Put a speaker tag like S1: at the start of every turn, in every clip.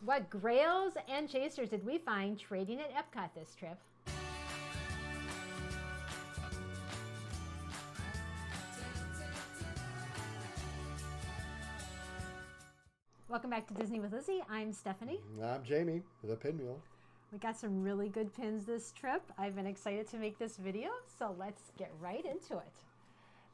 S1: What grails and chasers did we find trading at Epcot this trip? Welcome back to Disney with Lizzie. I'm Stephanie.
S2: I'm Jamie, the pin mule.
S1: We got some really good pins this trip. I've been excited to make this video, so let's get right into it.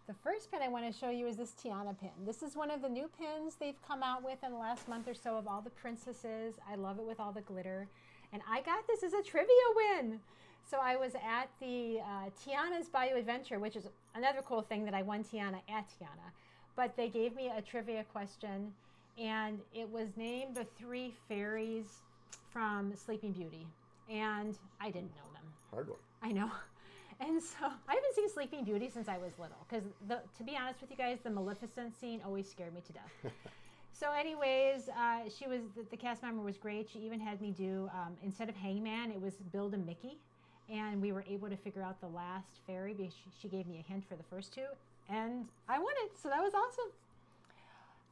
S1: The first pin I want to show you is this Tiana pin. This is one of the new pins they've come out with in the last month or so of all the princesses. I love it with all the glitter. And I got this as a trivia win. So I was at the Tiana's Bayou Adventure, which is another cool thing that I won Tiana at Tiana. But they gave me a trivia question, and it was named the 3 fairies from Sleeping Beauty. And I didn't know them.
S2: Hard one.
S1: I know. And so I haven't seen Sleeping Beauty since I was little, because to be honest with you guys, the Maleficent scene always scared me to death. So anyways, the cast member was great. She even had me do, instead of Hangman, it was Build a Mickey. And we were able to figure out the last fairy because she gave me a hint for the first 2. And I won it, so that was awesome.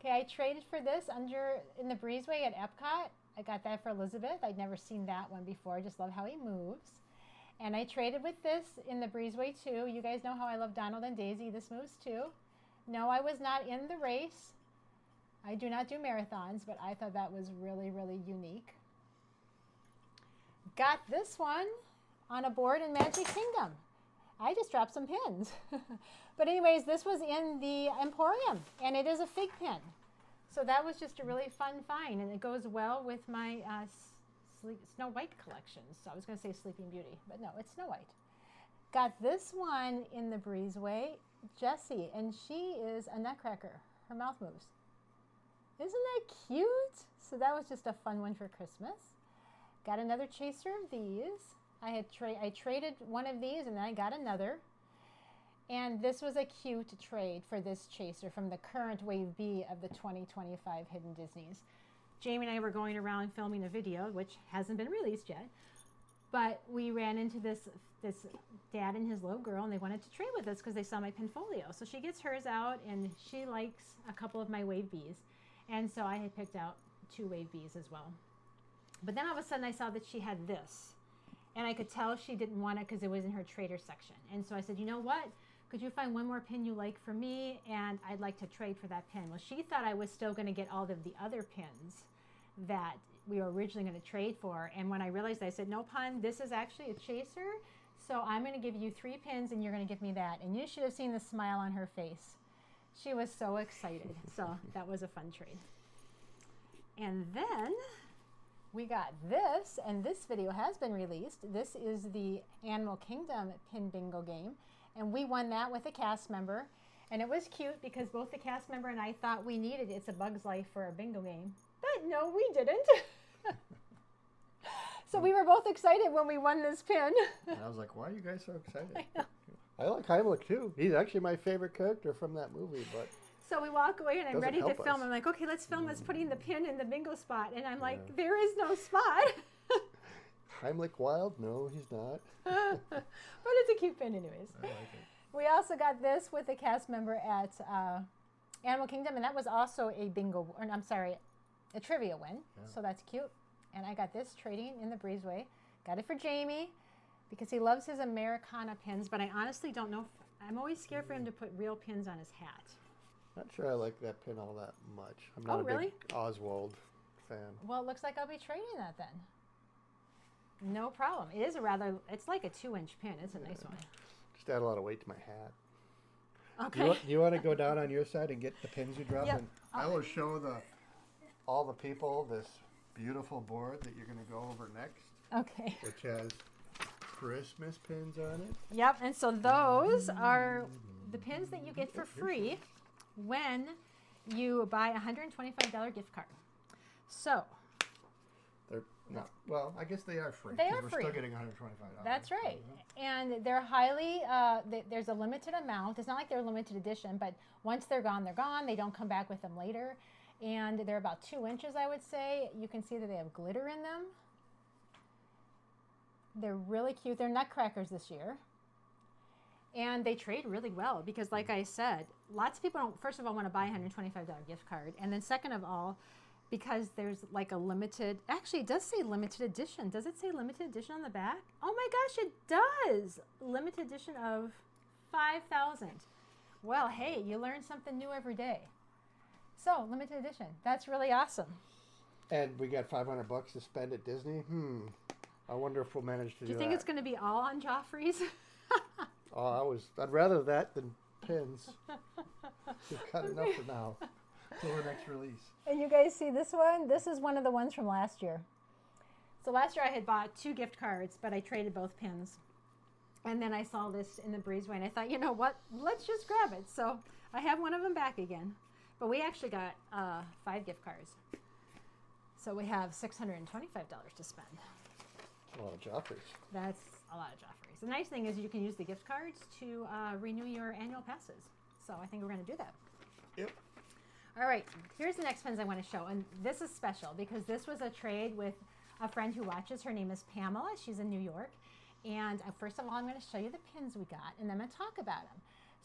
S1: Okay, I traded for this in the breezeway at Epcot. I got that for Elizabeth. I'd never seen that one before. I just love how he moves. And I traded with this in the breezeway too. You guys know how I love Donald and Daisy. This moves too. No, I was not in the race. I do not do marathons, but I thought that was really, really unique. Got this one on a board in Magic Kingdom. I just dropped some pins. But anyways, this was in the Emporium, and it is a fig pin. So that was just a really fun find, and it goes well with my Snow White collection. So I was going to say Sleeping Beauty, but no, it's Snow White. Got this one in the breezeway, Jessie, and she is a nutcracker. Her mouth moves. Isn't that cute? So that was just a fun one for Christmas. Got another chaser of these. I traded one of these, and then I got another. And this was a cute trade for this chaser from the current Wave B of the 2025 Hidden Disneys. Jamie and I were going around filming a video, which hasn't been released yet, but we ran into this dad and his little girl, and they wanted to trade with us because they saw my pinfolio. So she gets hers out, and she likes a couple of my Wave Bs, and so I had picked out 2 Wave Bs as well. But then all of a sudden I saw that she had this, and I could tell she didn't want it because it was in her trader section. And so I said, you know what? Could you find one more pin you like for me? And I'd like to trade for that pin. Well, she thought I was still going to get all of the other pins that we were originally going to trade for. And when I realized, I said, no, pun, this is actually a chaser. So I'm going to give you 3 pins, and you're going to give me that. And you should have seen the smile on her face. She was so excited. So that was a fun trade. And then we got this, and this video has been released. This is the Animal Kingdom pin bingo game. And we won that with a cast member. And it was cute because both the cast member and I thought we needed It's a Bug's Life for our bingo game. But no, we didn't. So we were both excited when we won this pin.
S2: And I was like, why are you guys so excited? I like Heimlich too. He's actually my favorite character from that movie. But
S1: so we walk away, and I'm ready to film.
S2: Us.
S1: I'm like, okay, let's film us putting the pin in the bingo spot. And I'm like, there is no spot.
S2: Heimlich Wild? No, he's not.
S1: But it's a cute pin anyways.
S2: I like it.
S1: We also got this with a cast member at Animal Kingdom, and that was also a bingo, or I'm sorry, a trivia win. Yeah. So that's cute. And I got this trading in the breezeway. Got it for Jamie because he loves his Americana pins, but I honestly don't know. I'm always scared for him to put real pins on his hat.
S2: Not sure I like that pin all that much. I'm not a big Oswald fan.
S1: Well, it looks like I'll be trading that then. No problem. It is it's like a 2-inch pin. It's a nice one.
S2: Just add a lot of weight to my hat.
S1: Okay.
S2: You want to go down on your side and get the pins you dropped?
S1: Yep.
S2: And I will show all the people this beautiful board that you're going to go over next.
S1: Okay.
S2: Which has Christmas pins on it.
S1: Yep. And so those are the pins that you get for free when you buy a $125 gift card. So
S2: they're not, well, I guess they are free.
S1: They are
S2: we're
S1: free.
S2: Still getting $125.
S1: That's right. And they're highly, there's a limited amount. It's not like they're limited edition, but once they're gone, they're gone. They don't come back with them later. And they're about 2 inches, I would say. You can see that they have glitter in them. They're really cute. They're nutcrackers this year. And they trade really well because, like I said, lots of people don't, first of all, want to buy a $125 gift card. And then second of all, because there's like a limited, actually it does say limited edition. Does it say limited edition on the back? Oh my gosh, it does. Limited edition of 5,000. Well, hey, you learn something new every day. So, limited edition. That's really awesome.
S2: And we got $500 to spend at Disney. I wonder if we'll manage to do that.
S1: Do you think it's going to be all on Joffrey's?
S2: I'd rather that than pins. We've got enough for now. Till the next release.
S1: And you guys see this one? This is one of the ones from last year. So last year I had bought 2 gift cards, but I traded both pins. And then I saw this in the breezeway, and I thought, you know what? Let's just grab it. So I have one of them back again. But we actually got 5 gift cards. So we have $625 to spend.
S2: A lot of Joffreys.
S1: That's a lot of Joffreys. The nice thing is you can use the gift cards to renew your annual passes. So I think we're going to do that.
S2: Yep.
S1: All right, here's the next pins I want to show. And this is special because this was a trade with a friend who watches. Her name is Pamela. She's in New York. And first of all, I'm going to show you the pins we got, and then I'm going to talk about them.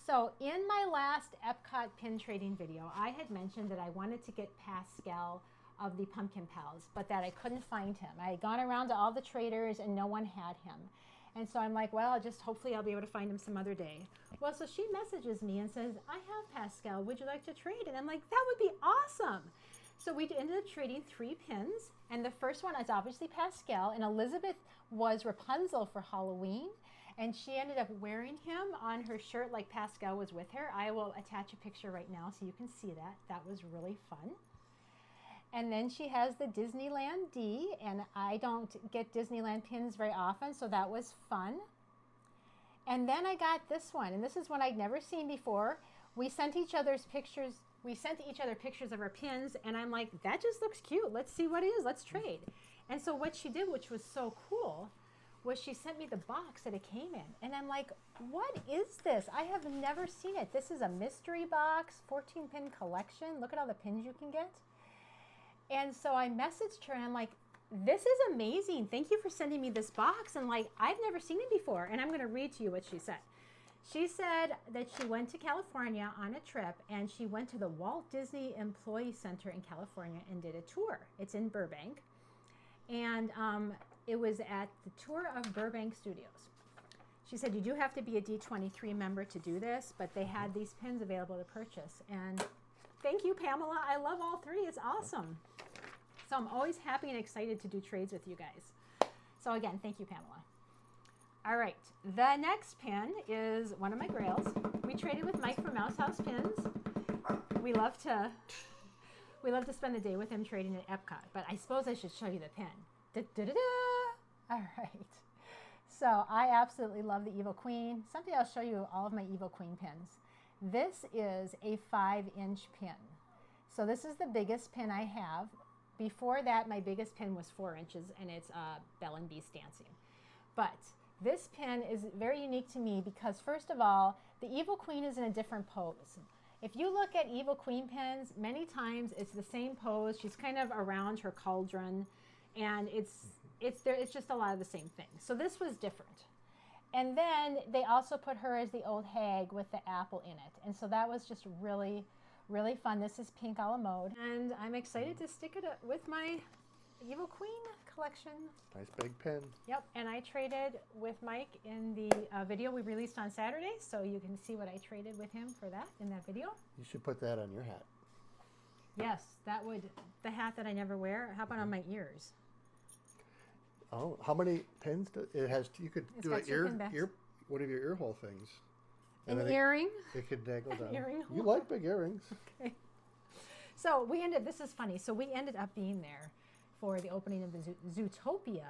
S1: So in my last Epcot pin trading video, I had mentioned that I wanted to get Pascal of the Pumpkin Pals, but that I couldn't find him. I had gone around to all the traders and no one had him. And so I'm like, well, hopefully I'll be able to find him some other day. Well, so she messages me and says, I have Pascal, would you like to trade? And I'm like, that would be awesome. So we ended up trading 3 pins, and the first one is obviously Pascal, and Elizabeth was Rapunzel for Halloween, and she ended up wearing him on her shirt like Pascal was with her. I will attach a picture right now so you can see that. That was really fun. And then she has the Disneyland D, and I don't get Disneyland pins very often, so that was fun. And then I got this one, and this is one I'd never seen before. We sent each other pictures of our pins, and I'm like, that just looks cute. Let's see what it is. Let's trade. And so what she did, which was so cool, was she sent me the box that it came in. And I'm like, what is this? I have never seen it. This is a mystery box, 14-pin collection. Look at all the pins you can get. And so I messaged her, and I'm like, this is amazing. Thank you for sending me this box. And like, I've never seen it before. And I'm going to read to you what she said. She said that she went to California on a trip, and she went to the Walt Disney Employee Center in California and did a tour. It's in Burbank. And it was at the tour of Burbank Studios. She said, you do have to be a D23 member to do this, but they had these pins available to purchase. And thank you, Pamela. I love all 3. It's awesome. So I'm always happy and excited to do trades with you guys. So again, thank you, Pamela. All right, the next pin is one of my Grails. We traded with Mike from Mouse House Pins. We love to spend the day with him trading at Epcot, but I suppose I should show you the pin. Da-da-da-da. All right. So I absolutely love the Evil Queen. Someday I'll show you all of my Evil Queen pins. This is a 5-inch pin. So this is the biggest pin I have. Before that, my biggest pin was 4 inches, and it's Belle and Beast dancing. But this pin is very unique to me because, first of all, the Evil Queen is in a different pose. If you look at Evil Queen pins, many times it's the same pose. She's kind of around her cauldron, and it's just a lot of the same thing. So this was different. And then they also put her as the old hag with the apple in it. And so that was just really, really fun. This is pink a la mode. And I'm excited to stick it with my Evil Queen collection.
S2: Nice big pin.
S1: Yep, and I traded with Mike in the video we released on Saturday, so you can see what I traded with him for that in that video.
S2: You should put that on your hat.
S1: Yes, that would, the hat that I never wear. How about on my ears?
S2: Oh, how many pins? It has. You could
S1: It's
S2: do
S1: got
S2: an
S1: 2 pin backs.
S2: one of your ear hole things.
S1: An
S2: then
S1: earring?
S2: It could dangle down.
S1: Earring
S2: You
S1: hole.
S2: like big earrings.
S1: Okay. So this is funny. So we ended up being there for the opening of the Zootopia.
S2: Yeah.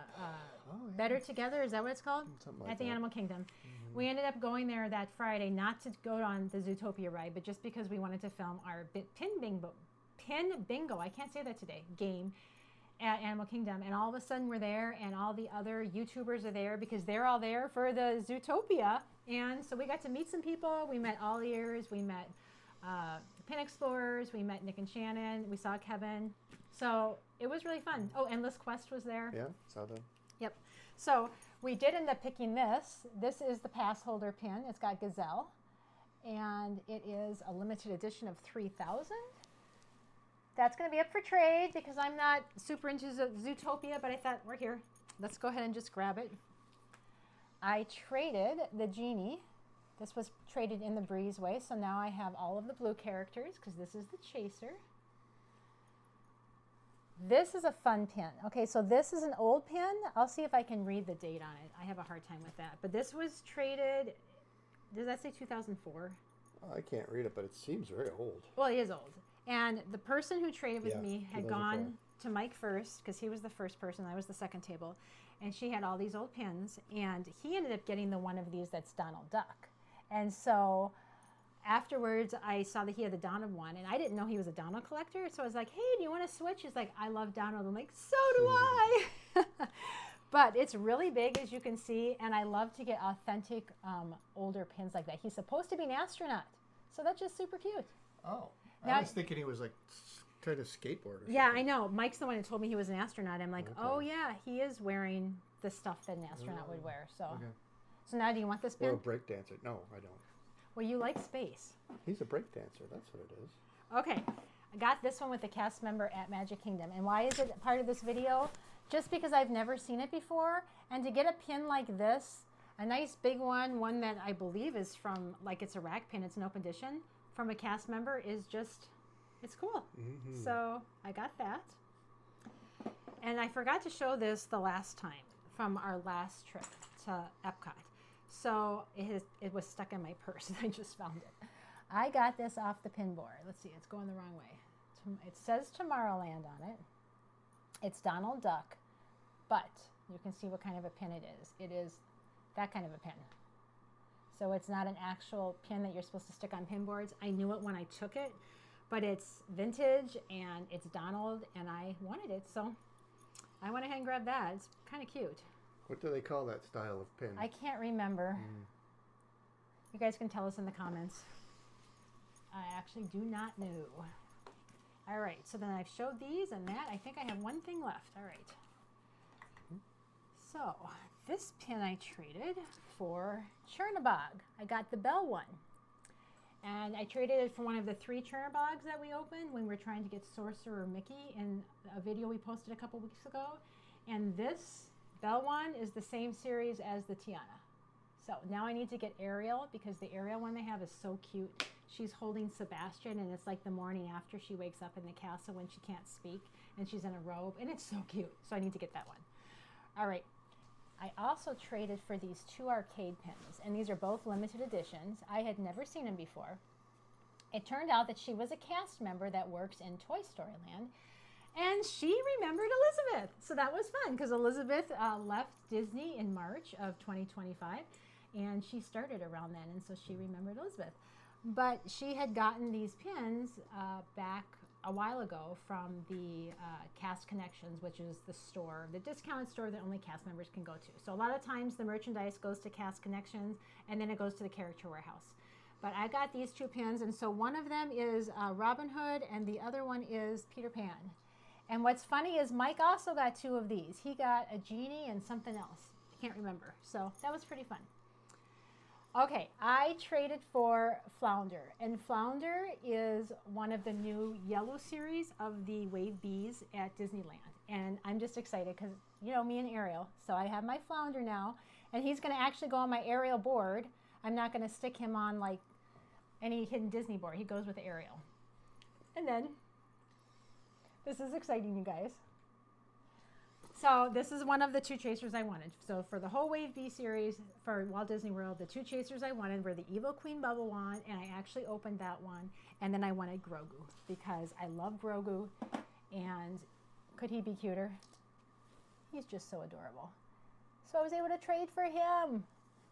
S1: Better Together, is that what it's called?
S2: Something like
S1: At the
S2: that.
S1: Animal Kingdom. We ended up going there that Friday, not to go on the Zootopia ride, but just because we wanted to film our pin bingo, I can't say that today, game at Animal Kingdom. And all of a sudden we're there, and all the other YouTubers are there because they're all there for the Zootopia. And so we got to meet some people. We met all ears. We met Pin Explorers. We met Nick and Shannon. We saw Kevin. So it was really fun. Oh, Endless Quest was there.
S2: Yeah, saw them.
S1: Yep. So we did end up picking this. This is the pass holder pin. It's got Gazelle, and it is a limited edition of 3,000. that's going to be up for trade because I'm not super into Zootopia, but I thought we're here. Let's go ahead and just grab it. I traded the Genie. This was traded in the Breezeway, so now I have all of the blue characters because this is the Chaser. This is a fun pin. Okay, so this is an old pin. I'll see if I can read the date on it. I have a hard time with that. But this was traded, does that say 2004?
S2: I can't read it, but it seems very old.
S1: Well, it is old. And the person who traded with me had
S2: 2004.
S1: gone to Mike first because he was the first person. I was the second table. And she had all these old pins. And he ended up getting the one of these that's Donald Duck. And so afterwards, I saw that he had the Donald one. And I didn't know he was a Donald collector. So I was like, hey, do you want to switch? He's like, I love Donald. I'm like, so do I. But it's really big, as you can see. And I love to get authentic older pins like that. He's supposed to be an astronaut. So that's just super cute.
S2: Oh.
S1: Now,
S2: I was thinking he was like trying to skateboard or something.
S1: Yeah, I know. Mike's the one who told me he was an astronaut. I'm like,
S2: Okay.
S1: oh yeah, he is wearing the stuff that an astronaut would wear. So,
S2: Okay.
S1: so now do you want this
S2: Or
S1: pin?
S2: a break dancer. No, I don't.
S1: Well, you like space.
S2: He's a break dancer. That's what it is.
S1: Okay, I got this one with the cast member at Magic Kingdom. And why is it part of this video? Just because I've never seen it before. And to get a pin like this, a nice big one that I believe is from, like it's a rack pin, it's an open edition, from a cast member is just, it's cool.
S2: Mm-hmm.
S1: So I got that. And I forgot to show this the last time from our last trip to Epcot. So it was stuck in my purse and I just found it. I got this off the pin board. Let's see, it's going the wrong way. It says Tomorrowland on it. It's Donald Duck, but you can see what kind of a pin it is. It is that kind of a pin. So it's not an actual pin that you're supposed to stick on pin boards. I knew it when I took it, but it's vintage and it's Donald and I wanted it. So I went ahead and grabbed that. It's kind of cute.
S2: What do they call that style of pin?
S1: I can't remember. You guys can tell us in the comments. I actually do not know. All right, so then I've showed these and that. I think I have one thing left. All right. So this pin I traded for Chernabog. I got the Bell one. And I traded it for one of the 3 Chernabogs that we opened when we were trying to get Sorcerer Mickey in a video we posted a couple weeks ago. And this Bell one is the same series as the Tiana. So now I need to get Ariel because the Ariel one they have is so cute. She's holding Sebastian and it's like the morning after she wakes up in the castle when she can't speak and she's in a robe and it's so cute. So I need to get that one. All right. I also traded for these 2 arcade pins, and these are both limited editions. I had never seen them before. It turned out that she was a cast member that works in Toy Story Land, and she remembered Elizabeth. So that was fun, because Elizabeth left Disney in March of 2025, and she started around then, and so she remembered Elizabeth. But she had gotten these pins back a while ago from the Cast Connections, which is the store, the discounted store that only cast members can go to. So a lot of times the merchandise goes to Cast Connections and then it goes to the Character Warehouse. But I got these 2 pins, and so one of them is Robin Hood and the other one is Peter Pan. And what's funny is Mike also got 2 of these. He got a genie and something else. I can't remember. So that was pretty fun. Okay, I traded for Flounder, and Flounder is one of the new yellow series of the Wave Bees at Disneyland, and I'm just excited because, you know, me and Ariel, so I have my Flounder now, and he's going to actually go on my Ariel board. I'm not going to stick him on like any hidden Disney board. He goes with Ariel. And then, this is exciting, you guys. So this is one of the 2 chasers I wanted. So for the whole Wave B series for Walt Disney World, the 2 chasers I wanted were the Evil Queen Bubble Wand, and I actually opened that one. And then I wanted Grogu because I love Grogu, and could he be cuter? He's just so adorable. So I was able to trade for him.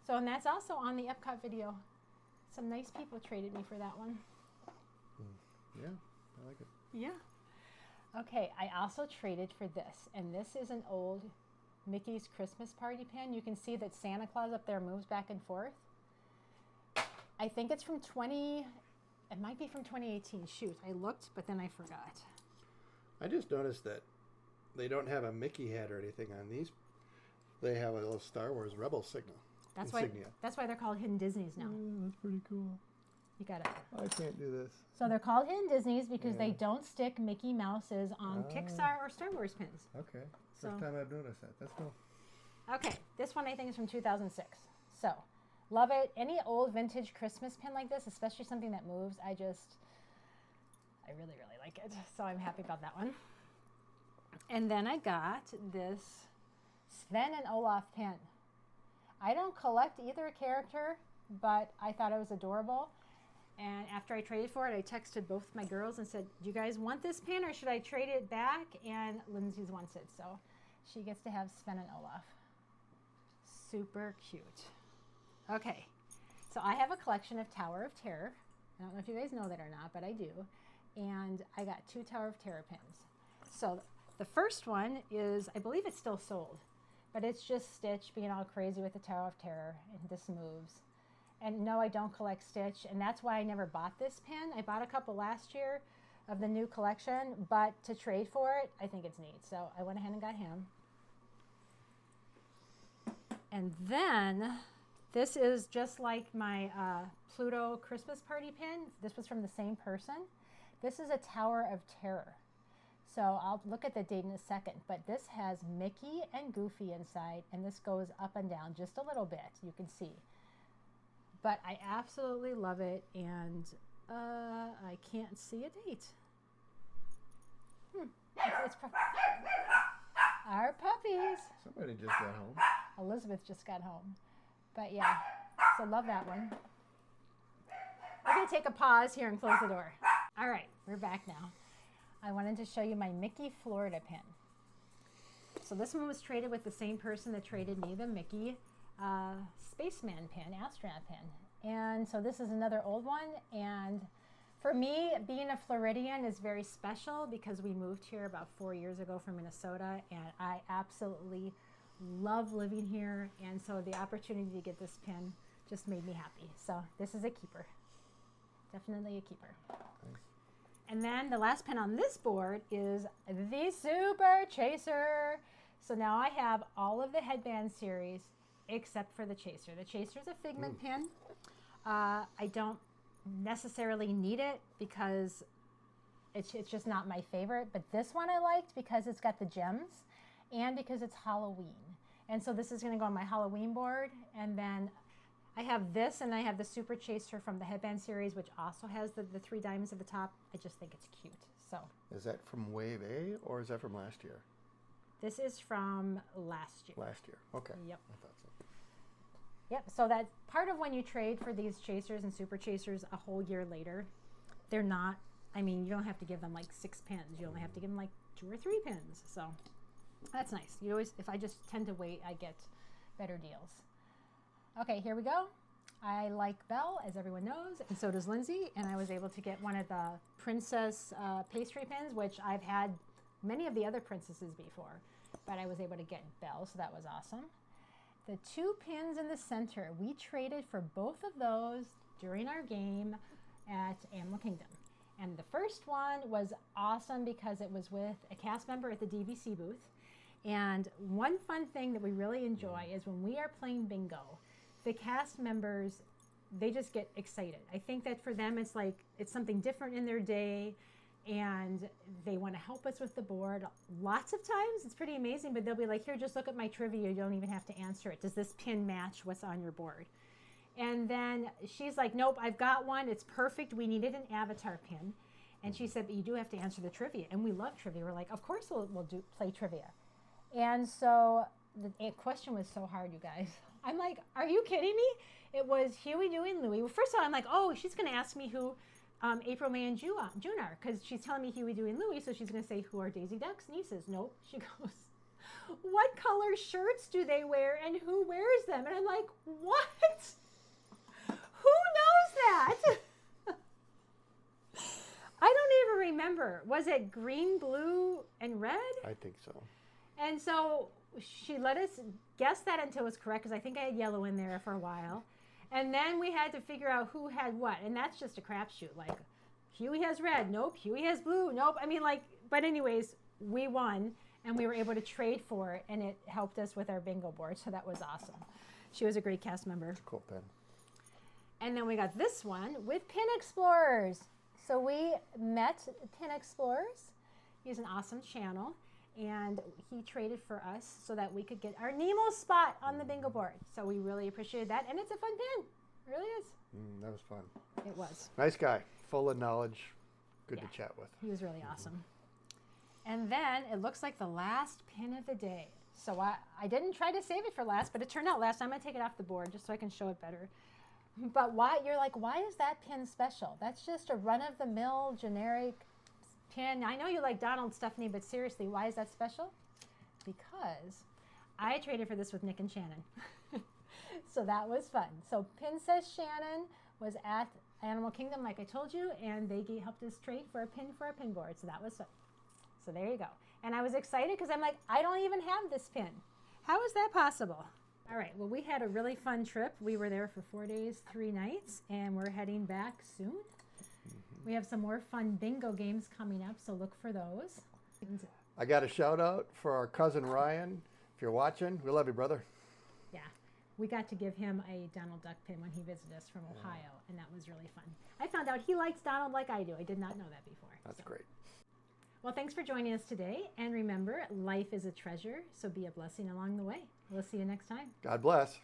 S1: So, and that's also on the Epcot video. Some nice people traded me for that one.
S2: Yeah, I like it.
S1: Yeah. Okay, I also traded for this, and this is an old Mickey's Christmas Party pin. You can see that Santa Claus up there moves back and forth. I think it's from it might be from 2018. Shoot, I looked, but then I forgot.
S2: I just noticed that they don't have a Mickey hat or anything on these. They have a little Star Wars Rebel signal.
S1: That's
S2: insignia.
S1: why they're called Hidden Disneys now.
S2: That's pretty cool.
S1: You got it.
S2: I can't do this.
S1: So they're called Hidden Disneys because they
S2: Yeah.
S1: don't stick Mickey Mouses on
S2: Oh.
S1: Pixar or Star Wars pins.
S2: Okay.
S1: So-
S2: First time I've noticed that. That's cool.
S1: Okay, this one I think is from 2006. So, love it. Any old vintage Christmas pin like this, especially something that moves, I really, really like it. So I'm happy about that one. And then I got this Sven and Olaf pin. I don't collect either character, but I thought it was adorable. And after I traded for it, I texted both my girls and said, do you guys want this pin or should I trade it back? And Lindsay's wants it, so she gets to have Sven and Olaf. Super cute. Okay, so I have a collection of Tower of Terror. I don't know if you guys know that or not, but I do. And I got 2 Tower of Terror pins. So the first one is, I believe it's still sold, but it's just Stitch being all crazy with the Tower of Terror, and this moves. And no, I don't collect Stitch, and that's why I never bought this pin. I bought a couple last year of the new collection, but to trade for it, I think it's neat. So I went ahead and got him. And then this is just like my Pluto Christmas Party pin. This was from the same person. This is a Tower of Terror. So I'll look at the date in a second, but this has Mickey and Goofy inside, and this goes up and down just a little bit, you can see. But I absolutely love it, and I can't see a date. Our puppies.
S2: Somebody just got home.
S1: Elizabeth just got home. But yeah, so love that one. We're going to take a pause here and close the door. All right, we're back now. I wanted to show you my Mickey Florida pin. So this one was traded with the same person that traded me the Mickey Spaceman pin, astronaut pin. And so this is another old one. And for me, being a Floridian is very special because we moved here about 4 years ago from Minnesota, and I absolutely love living here. And so the opportunity to get this pin just made me happy. So this is a keeper. Definitely a keeper.
S2: Nice.
S1: And then the last pin on this board is the Super Chaser. So now I have all of the headband series except for the Chaser. The Chaser is a Figment pin. I don't necessarily need it because it's just not my favorite, but this one I liked because it's got the gems and because it's Halloween. And so this is going to go on my Halloween board. And then I have this, and I have the Super Chaser from the headband series, which also has the 3 diamonds at the top. I just think it's cute. So
S2: Is that from Wave A or is that from last year?
S1: this is from last year.
S2: Last year. Okay.
S1: Yep.
S2: I thought so.
S1: Yep, so that part of when you trade for these Chasers and Super Chasers a whole year later, they're not, I mean, you don't have to give them like 6 pins. You only have to give them like 2 or 3 pins. So that's nice. You always, if I just tend to wait, I get better deals. Okay, here we go. I like Belle, as everyone knows, and so does Lindsay, and I was able to get one of the Princess pastry pins, which I've had many of the other princesses before, but I was able to get Belle, so that was awesome. The 2 pins in the center, we traded for both of those during our game at Animal Kingdom. And the first one was awesome because it was with a cast member at the DVC booth. And one fun thing that we really enjoy is when we are playing bingo, the cast members, they just get excited. I think that for them, it's like, it's something different in their day, and they want to help us with the board. Lots of times, it's pretty amazing, but they'll be like, here, just look at my trivia. You don't even have to answer it. Does this pin match what's on your board? And then she's like, nope, I've got one. It's perfect. We needed an avatar pin. And she said, but you do have to answer the trivia. And we love trivia. We're like, of course we'll play trivia. And so the question was so hard, you guys. I'm like, are you kidding me? It was Huey, Dewey, and Louie. Well, first of all, I'm like, oh, she's going to ask me who April, May, and June are, because she's telling me Huey, Dewey, and Louie, so she's going to say, who are Daisy Duck's nieces? Nope. She goes, what color shirts do they wear, and who wears them? And I'm like, what? Who knows that? I don't even remember. Was it green, blue, and red?
S2: I think so.
S1: And so she let us guess that until it was correct, because I think I had yellow in there for a while. And then we had to figure out who had what. And that's just a crapshoot. Like, Huey has red. Nope. Huey has blue. Nope. I mean, like, but anyways, we won. And we were able to trade for it. And it helped us with our bingo board. So that was awesome. She was a great cast member.
S2: It's a cool pen.
S1: And then we got this one with Pin Explorers. So we met Pin Explorers. He's an awesome channel. And he traded for us so that we could get our Nemo spot on the bingo board. So we really appreciated that. And it's a fun pin. It really is.
S2: That was fun.
S1: It was.
S2: Nice guy. Full of knowledge. Good
S1: Yeah.
S2: to chat with.
S1: He was really awesome. And then it looks like the last pin of the day. So I didn't try to save it for last, but it turned out last. I'm going to take it off the board just so I can show it better. But you're like, why is that pin special? That's just a run-of-the-mill generic pin. I know you like Donald, Stephanie, but seriously, why is that special? Because I traded for this with Nick and Shannon. So that was fun. So Pin Says Shannon was at Animal Kingdom, like I told you, and they helped us trade for a pin board. So that was fun. So there you go. And I was excited because I'm like, I don't even have this pin. How is that possible? All right, well, we had a really fun trip. We were there for 4 days, 3 nights, and we're heading back soon. We have some more fun bingo games coming up, so look for those.
S2: I got a shout out for our cousin Ryan. If you're watching, we love you, brother.
S1: Yeah, we got to give him a Donald Duck pin when he visited us from Ohio, and that was really fun. I found out he likes Donald like I do. I did not know that before.
S2: That's great.
S1: Well, thanks for joining us today. And remember, life is a treasure, so be a blessing along the way. We'll see you next time.
S2: God bless.